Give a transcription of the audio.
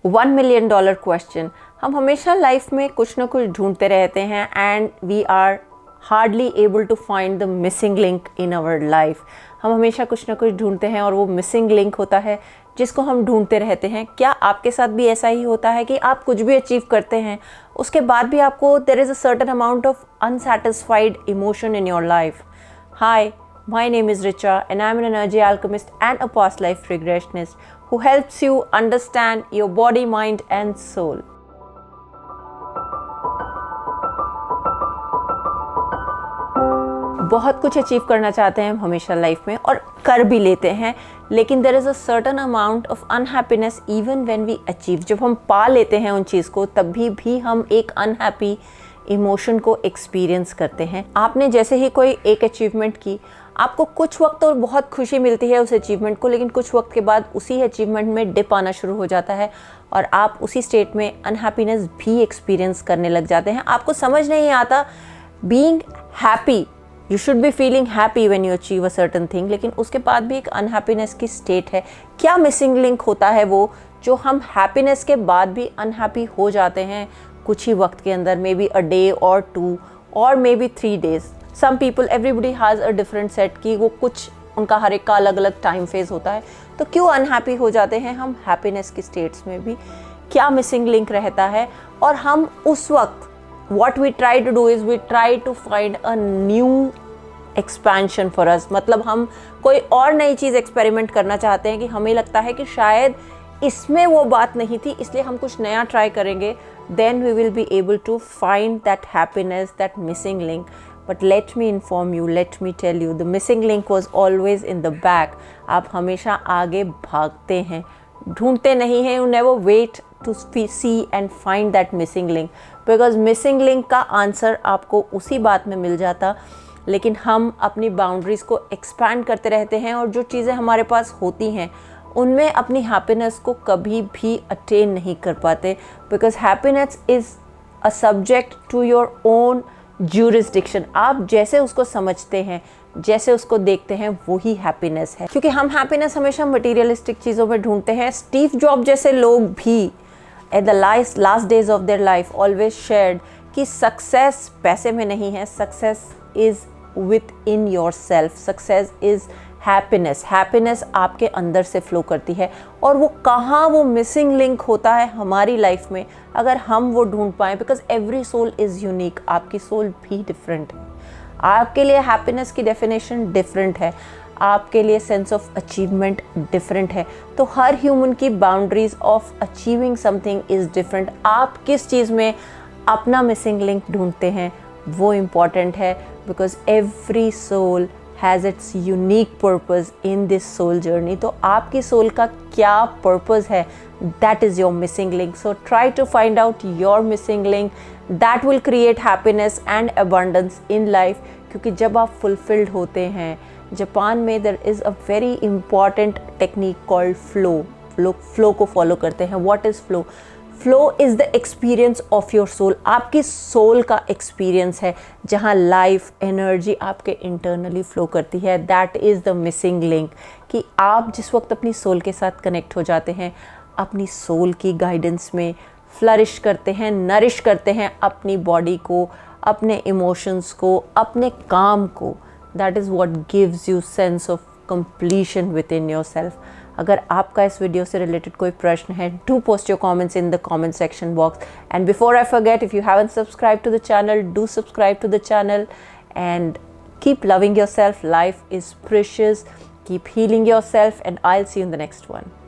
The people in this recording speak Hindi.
$1 million क्वेश्चन। हम हमेशा लाइफ में कुछ ना कुछ ढूंढते रहते हैं and we are hardly able to find the missing link in our life. हम हमेशा कुछ ना कुछ ढूंढते हैं और वो मिसिंग लिंक होता है जिसको हम ढूंढते रहते हैं। क्या आपके साथ भी ऐसा ही होता है कि आप कुछ भी अचीव करते हैं उसके बाद भी आपको there is a certain amount of unsatisfied emotion in your life? Hi, my name is Richa and I'm an energy alchemist and a past life regressionist who helps you understand your body, mind and soul. बहुत कुछ अचीव करना चाहते हैं हम हमेशा लाइफ में और कर भी लेते हैं, लेकिन there is a certain amount of unhappiness even when we achieve. जब हम पा लेते हैं उन चीज़ को तब भी हम एक अनहैप्पी इमोशन को एक्सपीरियंस करते हैं। आपने जैसे ही कोई एक अचीवमेंट की, आपको कुछ वक्त तो बहुत खुशी मिलती है उस अचीवमेंट को, लेकिन कुछ वक्त के बाद उसी अचीवमेंट में डिप आना शुरू हो जाता है और आप उसी स्टेट में अनहैप्पीनेस भी एक्सपीरियंस करने लग जाते हैं। आपको समझ नहीं आता being happy, you should be feeling happy when you achieve a certain thing, लेकिन उसके बाद भी एक अनहैप्पीनेस की स्टेट है। क्या मिसिंग लिंक होता है वो जो हम हैप्पीनेस के बाद भी अनहैप्पी हो जाते हैं कुछ ही वक्त के अंदर, मे बी अ डे और 2 और maybe 3 days। Some people, everybody has a different set की वो कुछ उनका हर एक का अलग अलग टाइम फेज होता है। तो क्यों अनहैप्पी हो जाते हैं हम हैप्पीनेस की स्टेट्स में भी? क्या मिसिंग लिंक रहता है? और हम उस वक्त what we try to do is we try to find a new expansion for us। मतलब हम कोई और नई चीज़ एक्सपेरिमेंट करना चाहते हैं कि हमें लगता है कि शायद इसमें वो बात नहीं थी, इसलिए हम कुछ नया ट्राई करेंगे, then we will be able to find that happiness, that missing link। But let me inform you, let me tell you, the missing link was always in the back। आप हमेशा आगे भागते हैं, ढूंढते नहीं हैं। You never wait to see and find that missing link, because missing link का आंसर आपको उसी बात में मिल जाता, लेकिन हम अपनी बाउंड्रीज़ को एक्सपैंड करते रहते हैं और जो चीज़ें हमारे पास होती हैं उनमें अपनी हैप्पीनेस को कभी भी अटेन नहीं कर पाते, because happiness is a subject to your own jurisdiction. आप जैसे उसको समझते हैं, जैसे उसको देखते हैं, वही हैप्पीनेस है। क्योंकि हम हैप्पीनेस हमेशा मटीरियलिस्टिक चीज़ों में ढूंढते हैं। स्टीव जॉब जैसे लोग भी at the last days of their life always shared कि सक्सेस पैसे में नहीं है, success is with in your self, success is happiness. Happiness आपके अंदर से फ्लो करती है और वो कहाँ वो मिसिंग लिंक होता है हमारी लाइफ में, अगर हम वो ढूंढ पाएँ, because every soul is unique. आपकी सोल भी डिफरेंट है, आपके लिए हैप्पीनेस की डेफिनेशन डिफरेंट है, आपके लिए सेंस ऑफ अचीवमेंट डिफरेंट है। तो हर ह्यूमन की boundaries of achieving something is different. आप किस चीज़ में अपना मिसिंग लिंक ढूंढते हैं वो इम्पॉर्टेंट है, because every soul has its unique purpose in this soul journey. तो आपकी सोल का क्या पर्पज़ है, that is your missing link. So try to find out your missing link, that will create happiness and abundance in life. क्योंकि जब आप फुलफिल्ड होते हैं, जापान में there is a very important technique called flow. Flow को फॉलो करते हैं। What is flow? Flow is the experience of your soul. आपकी सोल का एक्सपीरियंस है जहाँ लाइफ एनर्जी आपके इंटरनली फ्लो करती है। That is the missing link, कि आप जिस वक्त अपनी सोल के साथ कनेक्ट हो जाते हैं, अपनी सोल की गाइडेंस में फ्लरिश करते हैं, नरिश करते हैं अपनी बॉडी को, अपने इमोशंस को, अपने काम को, that is what gives you sense of completion within yourself. अगर आपका इस वीडियो से रिलेटेड कोई प्रश्न है, do post your comments in the comment section box. And before I forget, if you haven't subscribe to the channel, do subscribe to the channel and keep loving yourself. Life is precious. Keep healing yourself and I'll see you in the next one.